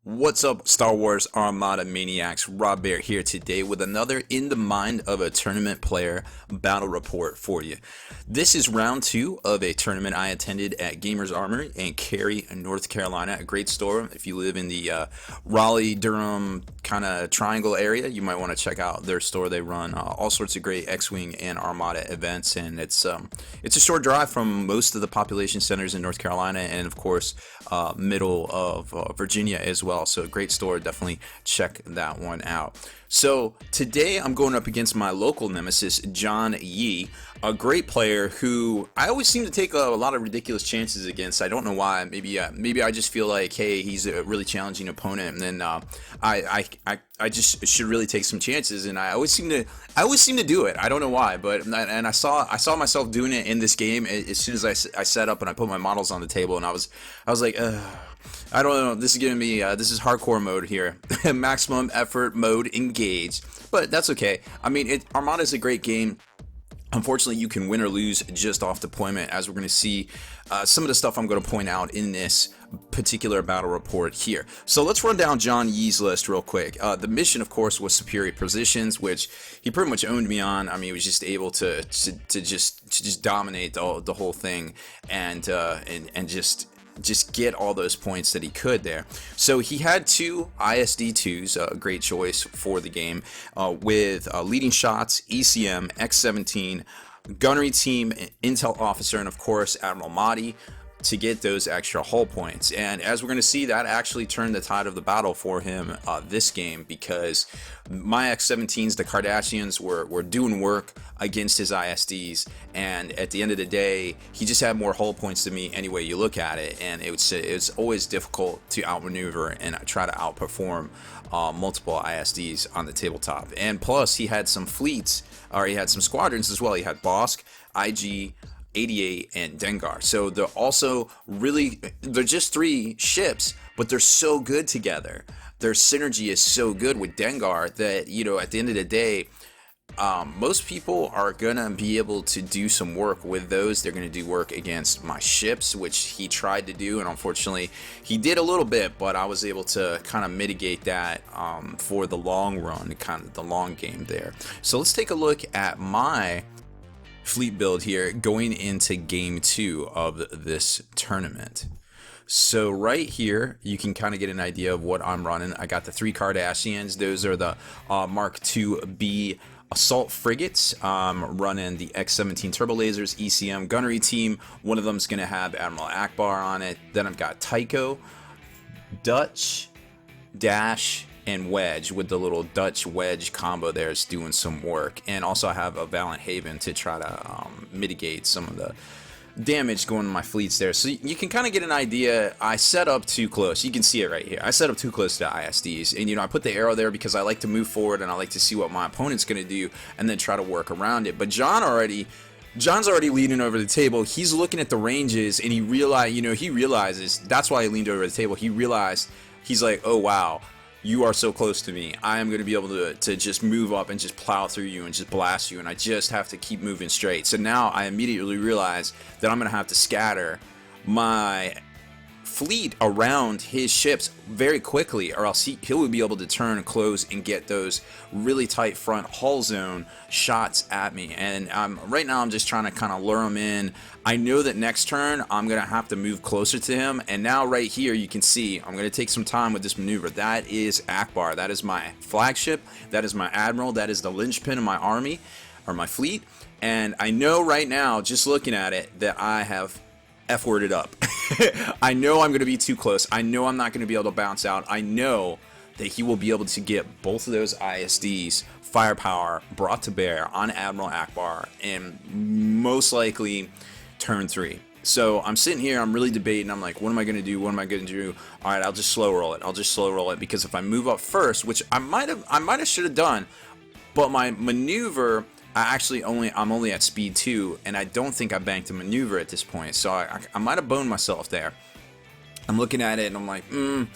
What's up, Star Wars Armada Maniacs? Rob Bear here today with another In the Mind of a Tournament Player battle report for you. This is round 2 of a tournament I attended at Gamers Armory in Cary, North Carolina. A great store. If you live in the Raleigh-Durham kind of triangle area, you might want to check out their store. They run all sorts of great X-Wing and Armada events, and it's a short drive from most of the population centers in North Carolina and, of course, middle of Virginia as well. So a great store, definitely check that one out. So today I'm going up against my local nemesis, John Yee, a great player who I always seem to take a lot of ridiculous chances against. I don't know why. Maybe I just feel like, hey, he's a really challenging opponent, and then I just should really take some chances, and I always seem to do it. I don't know why, but I saw myself doing it in this game as soon as I set up and I put my models on the table, and I was like, I don't know. This is giving me this is hardcore mode here, maximum effort mode engaged. But that's okay. I mean, Armada is a great game. Unfortunately, you can win or lose just off deployment, as we're going to see some of the stuff I'm going to point out in this particular battle report here. So let's run down John Yee's list real quick. The mission, of course, was superior positions, which he pretty much owned me on. I mean, he was just able to just dominate the whole thing and just get all those points that he could there. So he had two ISD2s, a great choice for the game, with leading shots, ECM, X-17, gunnery team, intel officer, and of course Admiral Mahdi to get those extra hull points. And as we're going to see, that actually turned the tide of the battle for him this game, because my X-17s, the Kardassians, were doing work against his ISDs, and at the end of the day, he just had more hull points than me any way you look at it, and it's always difficult to outmaneuver and try to outperform multiple ISDs on the tabletop. And plus, he had some fleets, or he had some squadrons as well. He had Bosk, IG, 88, and Dengar. So they're just 3 ships, but they're so good together. Their synergy is so good with Dengar that, you know, at the end of the day, most people are gonna be able to do some work with those. They're gonna do work against my ships, which he tried to do, and unfortunately he did a little bit, but I was able to kind of mitigate that for the long run, kind of the long game there. So let's take a look at my fleet build here going into game 2 of this tournament. So right here you can kind of get an idea of what I'm running. I got the 3 Kardassians. Those are the Mark IIB Assault Frigates. Running the X-17 turbo lasers, ECM gunnery team. One of them is going to have Admiral Ackbar on it. Then I've got Tycho, Dutch, Dash, and Wedge, with the little Dutch Wedge combo there is doing some work. And also I have a Valiant Haven to try to mitigate some of the damage going to my fleets there. So you can kind of get an idea. I set up too close. You can see it right here. I set up too close to the ISDs, and you know, I put the arrow there because I like to move forward and I like to see what my opponent's going to do and then try to work around it. But John's already leaning over the table. He's looking at the ranges, and he realizes that's why he leaned over the table. He realized, he's like, oh wow, you are so close to me. I am going to be able to just move up and just plow through you and just blast you, and I just have to keep moving straight. So now I immediately realize that I'm going to have to scatter my fleet around his ships very quickly, or else he will be able to turn, close, and get those really tight front hull zone shots at me. And right now I'm just trying to kind of lure him in. I know that next turn I'm gonna have to move closer to him, and now right here you can see I'm gonna take some time with this maneuver. That is Ackbar. That is my flagship. That is my admiral. That is the linchpin of my army, or my fleet. And I know right now, just looking at it, that I have F-worded up. I know I'm going to be too close. I know I'm not going to be able to bounce out. I know that he will be able to get both of those ISDs firepower brought to bear on Admiral Ackbar, and most likely turn 3. So I'm sitting here, I'm really debating. I'm like, what am I going to do? What am I going to do? All right, I'll just slow roll it. Because if I move up first, which I might have should have done, but my maneuver, I'm only at speed 2, and I don't think I banked a maneuver at this point, so I might have boned myself there. I'm looking at it and I'm like, I'm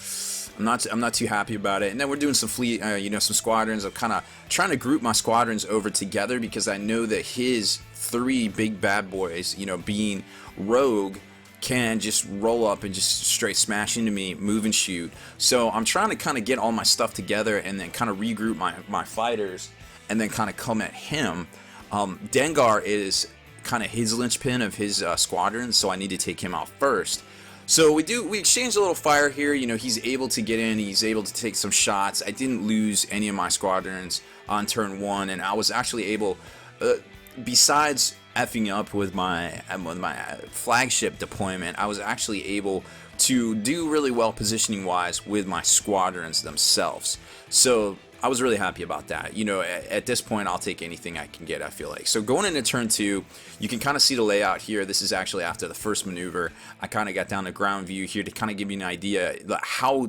not too happy about it. And then we're doing some fleet, some squadrons. I'm kind of trying to group my squadrons over together because I know that his three big bad boys, being Rogue, can just roll up and just straight smash into me, move and shoot. So I'm trying to kind of get all my stuff together and then kind of regroup my fighters and then kind of come at him. Dengar is kind of his linchpin of his squadron, so I need to take him out first. So we exchange a little fire here. You know, he's able to get in, he's able to take some shots. I didn't lose any of my squadrons on turn 1, and I was actually able, besides effing up with my flagship deployment, I was actually able to do really well positioning wise with my squadrons themselves. So I was really happy about that. You know, at this point, I'll take anything I can get, I feel like. So going into turn 2, you can kind of see the layout here. This is actually after the first maneuver. I kind of got down to ground view here to kind of give you an idea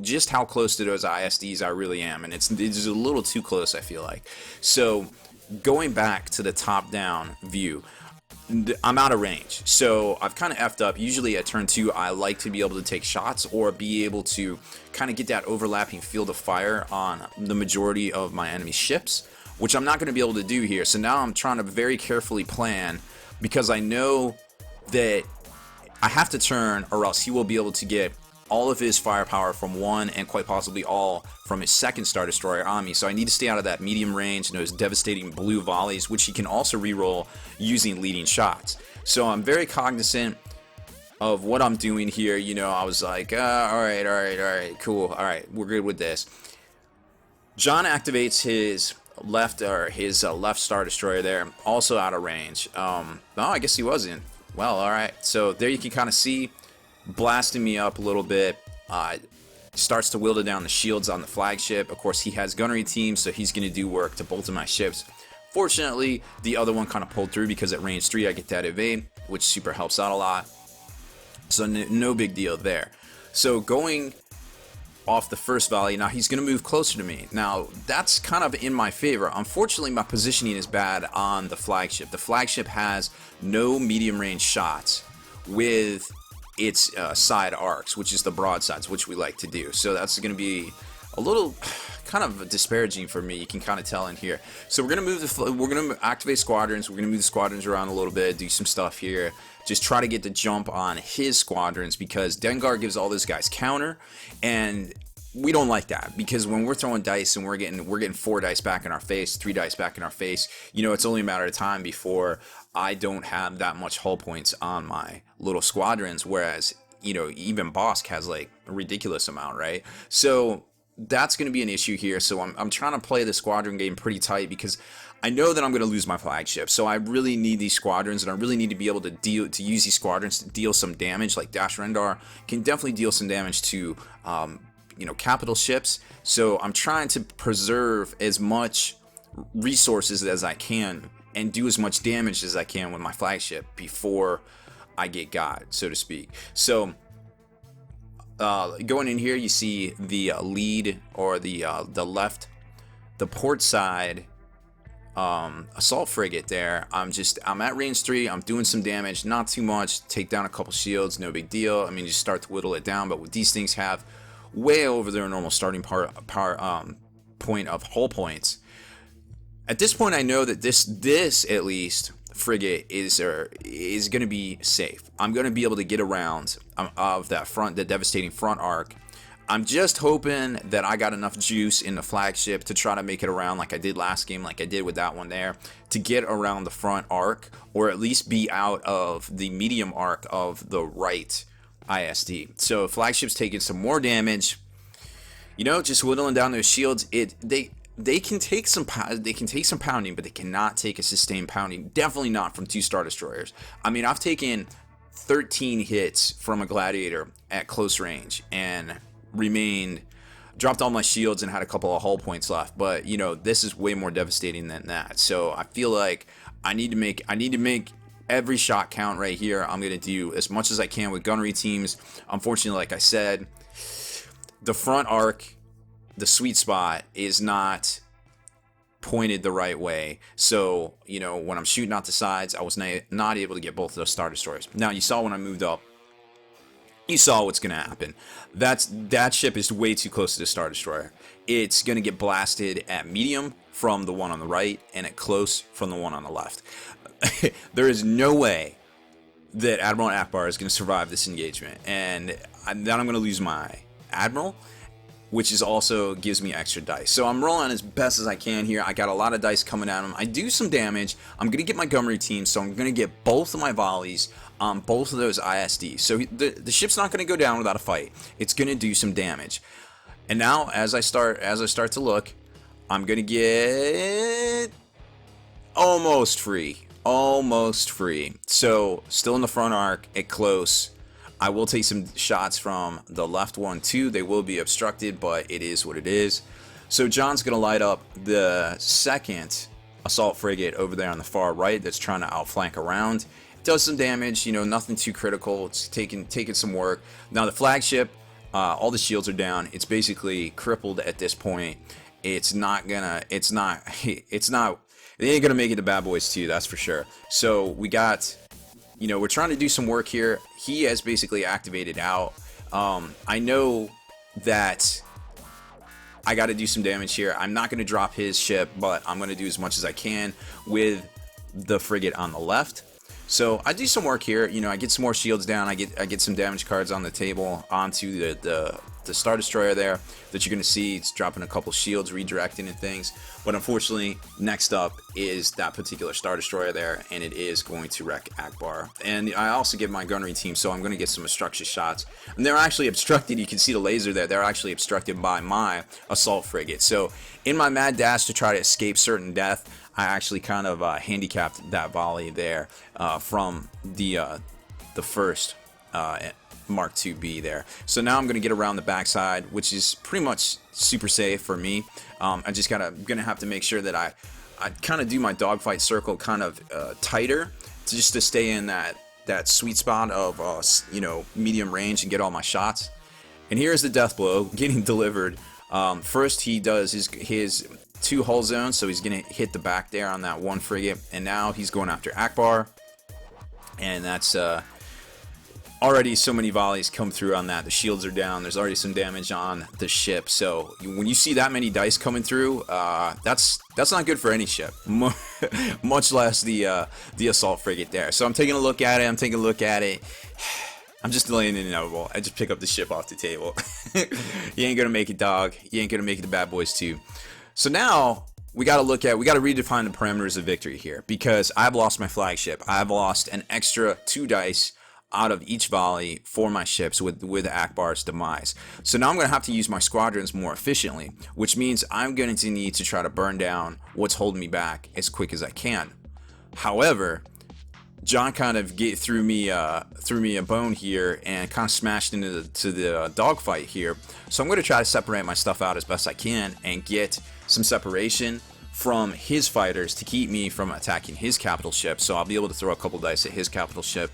just how close to those ISDs I really am. And it's a little too close, I feel like. So going back to the top-down view, I'm out of range, so I've kind of effed up. Usually at turn 2, I like to be able to take shots or be able to kind of get that overlapping field of fire on the majority of my enemy ships, which I'm not going to be able to do here. So now I'm trying to very carefully plan, because I know that I have to turn or else he will be able to get all of his firepower from one and quite possibly all from his second Star Destroyer on me. So I need to stay out of that medium range and those devastating blue volleys, which he can also reroll using leading shots. So I'm very cognizant of what I'm doing here. You know, I was like, all right, cool. All right, we're good with this. John activates his left Star Destroyer there, also out of range. No, I guess he wasn't. Well, all right. So there you can kind of see blasting me up a little bit. Starts to wield down the shields on the flagship. Of course, he has gunnery teams, so he's going to do work to both of my ships. Fortunately, the other one kind of pulled through because at range 3 I get that evade, which super helps out a lot. So no big deal there. So going off the first volley, now he's going to move closer to me. Now that's kind of in my favor. Unfortunately, my positioning is bad on the flagship. The flagship has no medium range shots with its side arcs, which is the broadsides, which we like to do. So that's going to be a little kind of disparaging for me. You can kind of tell in here. So we're going to activate squadrons. We're going to move the squadrons around a little bit, do some stuff here. Just try to get the jump on his squadrons, because Dengar gives all those guys counter, and we don't like that, because when we're throwing dice and we're getting 4 dice back in our face, 3 dice back in our face, you know, it's only a matter of time before I don't have that much hull points on my little squadrons, whereas, you know, even Bosk has like a ridiculous amount, right? So that's going to be an issue here. So I'm trying to play the squadron game pretty tight, because I know that I'm going to lose my flagship. So I really need these squadrons, and I really need to be able to use these squadrons to deal some damage. Like Dash Rendar can definitely deal some damage to you know, capital ships. So I'm trying to preserve as much resources as I can and do as much damage as I can with my flagship before I get got, so to speak. So going in here, you see the lead, or the left, the port side assault frigate there. I'm at range 3. I'm doing some damage, not too much. Take down a couple shields, no big deal. I mean, just start to whittle it down. But what these things have way over their normal starting point of hull points. At this point, I know that this at least frigate is going to be safe. I'm going to be able to get around of that the devastating front arc. I'm just hoping that I got enough juice in the flagship to try to make it around like I did last game, like I did with that one there, to get around the front arc, or at least be out of the medium arc of the right ISD. So flagship's taking some more damage. You know, just whittling down those shields. They can take some pounding, but they cannot take a sustained pounding. Definitely not from 2 Star Destroyers. I mean, I've taken 13 hits from a Gladiator at close range and dropped all my shields and had a couple of hull points left. But you know, this is way more devastating than that. So I feel like I need to make every shot count right here. I'm gonna do as much as I can with gunnery teams. Unfortunately, like I said, the front arc, the sweet spot, is not pointed the right way. So, you know, when I'm shooting out the sides, I was not able to get both of those Star Destroyers. Now, you saw when I moved up, you saw what's going to happen. That ship is way too close to the Star Destroyer. It's going to get blasted at medium from the one on the right, and at close from the one on the left. There is no way that Admiral Ackbar is going to survive this engagement, and then I'm going to lose my Admiral, which is also gives me extra dice. So I'm rolling as best as I can here. I got a lot of dice coming at him. I do some damage. I'm going to get my gunnery team, so I'm going to get both of my volleys on both of those ISDs. So the ship's not going to go down without a fight. It's going to do some damage. And now, as I start to look, I'm going to get almost free. Almost free. So still in the front arc at close. I will take some shots from the left one too. They will be obstructed, but it is what it is. So John's gonna light up the second assault frigate over there on the far right that's trying to outflank around. It does some damage, you know, nothing too critical. It's taking some work. Now the flagship, all the shields are down. It's basically crippled at this point. It ain't gonna make it to Bad Boys 2, that's for sure. So we got, you know, we're trying to do some work here. He has basically activated out. I know that I got to do some damage here. I'm not going to drop his ship, but I'm going to do as much as I can with the frigate on the left. So I do some work here. You know, I get some more shields down. I get some damage cards on the table onto the Star Destroyer there that you're going to see. It's dropping a couple shields, redirecting and things. But unfortunately, next up is that particular Star Destroyer there, and it is going to wreck Ackbar. And I also get my gunnery team, so I'm going to get some obstruction shots. And they're actually obstructed. You can see the laser there. They're actually obstructed by my assault frigate. So in my mad dash to try to escape certain death, I actually kind of handicapped that volley there from the first Mark IIB there. So now I'm going to get around the backside, which is pretty much super safe for me. I just gonna have to make sure that I kind of do my dogfight circle kind of tighter, just to stay in that sweet spot of you know, medium range and get all my shots. And here's the death blow getting delivered. First he does his 2 hull zones, so he's gonna hit the back there on that one frigate, and now he's going after Ackbar, and that's already so many volleys come through on that. The shields are down. There's already some damage on the ship. So when you see that many dice coming through, that's not good for any ship, much less the assault frigate there. So I'm taking a look at it. I'm just delaying the inevitable. I just pick up the ship off the table. You ain't gonna make it, dog. You ain't gonna make it to Bad Boys 2. So now we got to redefine the parameters of victory here, because I've lost my flagship. I've lost an extra 2 dice out of each volley for my ships with Ackbar's demise. So now I'm going to have to use my squadrons more efficiently, which means I'm going to need to try to burn down what's holding me back as quick as I can. However, John kind of threw me a bone here and kind of smashed into the dogfight here. So I'm going to try to separate my stuff out as best I can and get some separation from his fighters to keep me from attacking his capital ship. So I'll be able to throw a couple dice at his capital ship.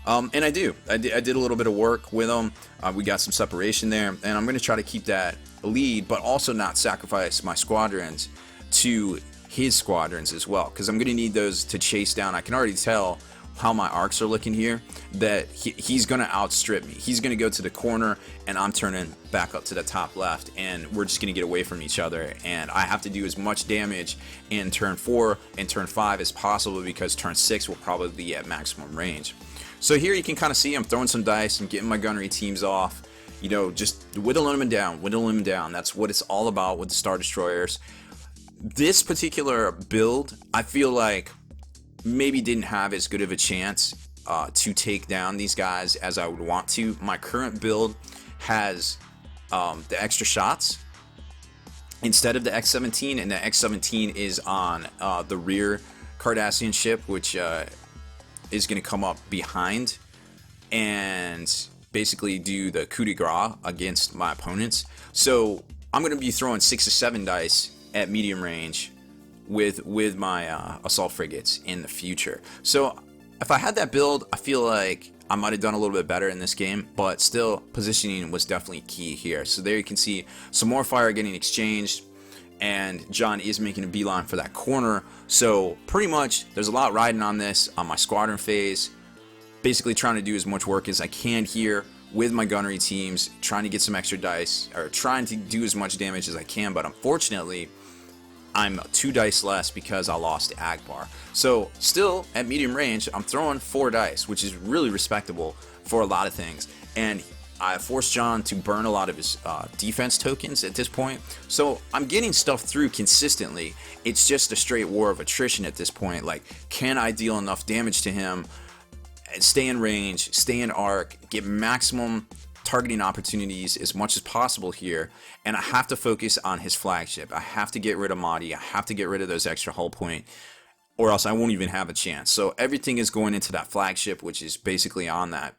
And I did a little bit of work with him. We got some separation there, and I'm going to try to keep that lead, but also not sacrifice my squadrons to his squadrons as well, because I'm going to need those to chase down. I can already tell how my arcs are looking here, that he's going to outstrip me. He's going to go to the corner, and I'm turning back up to the top left, and we're just going to get away from each other. And I have to do as much damage in turn 4 and turn 5 as possible, because turn 6 will probably be at maximum range. So here you can kind of see I'm throwing some dice and getting my gunnery teams off, you know, just whittling them down. That's what it's all about with the Star Destroyers. This particular build, I feel like maybe didn't have as good of a chance to take down these guys as I would want to. My current build has the extra shots instead of the X-17, and the X-17 is on the rear Kardassian ship, which is going to come up behind and basically do the coup de grace against my opponents. So I'm going to be throwing 6 to 7 dice at medium range with my assault frigates in the future. So if I had that build, I feel like I might have done a little bit better in this game, but still positioning was definitely key here. So there you can see some more fire getting exchanged, and John is making a beeline for that corner. So pretty much there's a lot riding on this on my squadron phase, basically trying to do as much work as I can here with my gunnery teams, trying to get some extra dice, or trying to do as much damage as I can. But unfortunately, I'm 2 dice less because I lost Ackbar. So still at medium range, I'm throwing 4 dice, which is really respectable for a lot of things. And I forced John to burn a lot of his defense tokens at this point. So I'm getting stuff through consistently. It's just a straight war of attrition at this point. Like, can I deal enough damage to him and stay in range, stay in arc, get maximum targeting opportunities as much as possible here? And I have to focus on his flagship. I have to get rid of Mahdi. I have to get rid of those extra hull point, or else I won't even have a chance. So everything is going into that flagship, which is basically on that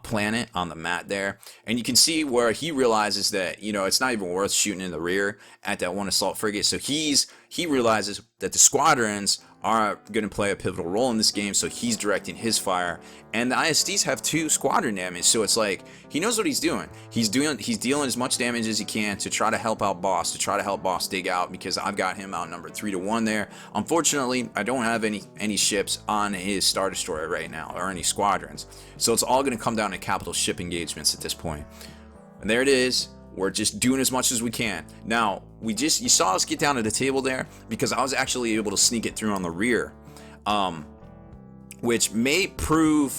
planet on the mat there. And you can see where he realizes that, you know, it's not even worth shooting in the rear at that one assault frigate. So he realizes that the squadrons are going to play a pivotal role in this game, so he's directing his fire. And the ISDs have 2 squadron damage, so it's like he knows what he's doing. He's dealing as much damage as he can to try to help out Boss, to try to help Boss dig out, because I've got him outnumbered 3-1 there. Unfortunately, I don't have any ships on his Star Destroyer right now, or any squadrons. So it's all going to come down to capital ship engagements at this point. And there it is. We're just doing as much as we can. Now, you saw us get down to the table there because I was actually able to sneak it through on the rear, which may prove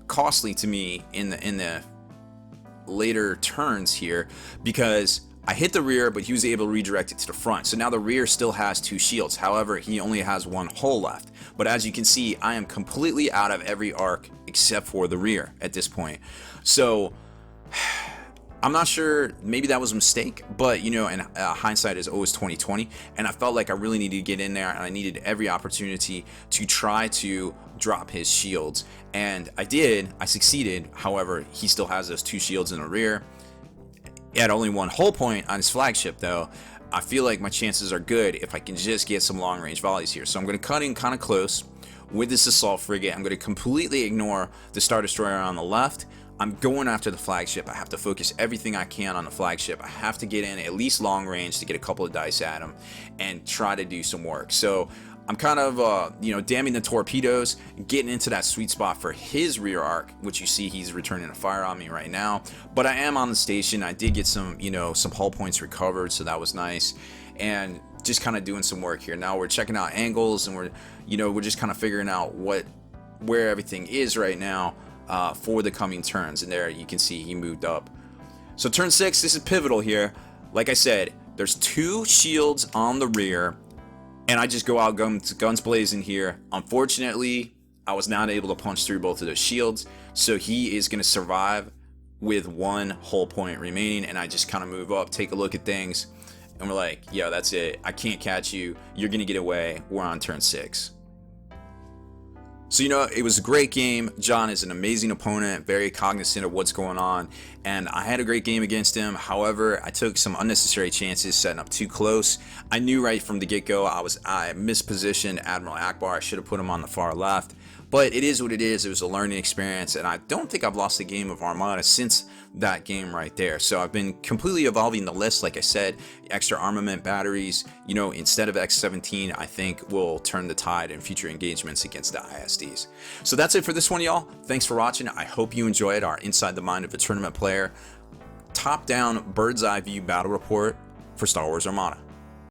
costly to me in the later turns here, because I hit the rear, but he was able to redirect it to the front. So now the rear still has 2 shields. However, he only has 1 hull left. But as you can see, I am completely out of every arc except for the rear at this point. So I'm not sure, maybe that was a mistake, but you know, and hindsight is always 20/20, and I felt like I really needed to get in there, and I needed every opportunity to try to drop his shields, and I did. I succeeded. However, he still has those 2 shields in the rear. He had only 1 hull point on his flagship though. I feel like my chances are good if I can just get some long range volleys here. So I'm going to cut in kind of close with this assault frigate. I'm going to completely ignore the Star Destroyer on the left. I'm going after the flagship. I have to focus everything I can on the flagship. I have to get in at least long range to get a couple of dice at him and try to do some work. So I'm kind of, you know, damming the torpedoes, getting into that sweet spot for his rear arc, which you see he's returning a fire on me right now. But I am on the station. I did get some, you know, some hull points recovered, so that was nice. And just kind of doing some work here. Now we're checking out angles, and we're just kind of figuring out where everything is right now. For the coming turns, and there you can see he moved up. So turn 6, this is pivotal here. Like I said, there's 2 shields on the rear, and I just go out guns blazing here. Unfortunately, I was not able to punch through both of those shields, so he is going to survive with 1 hull point remaining, and I just kind of move up, take a look at things, and we're like, yeah, that's it. I can't catch you. You're going to get away. We're on turn 6. So, you know, it was a great game. John is an amazing opponent, very cognizant of what's going on, and I had a great game against him. However, I took some unnecessary chances setting up too close. I knew right from the get-go I mispositioned Admiral Ackbar. I should have put him on the far left, but it is what it is. It was a learning experience, and I don't think I've lost a game of Armada since that game right there. So I've been completely evolving the list. Like I said, extra armament batteries, you know, instead of X-17, I think will turn the tide in future engagements against the ISDs. So that's it for this one, y'all. Thanks for watching. I hope you enjoyed our Inside the Mind of a Tournament Player top-down bird's eye view battle report for Star Wars Armada.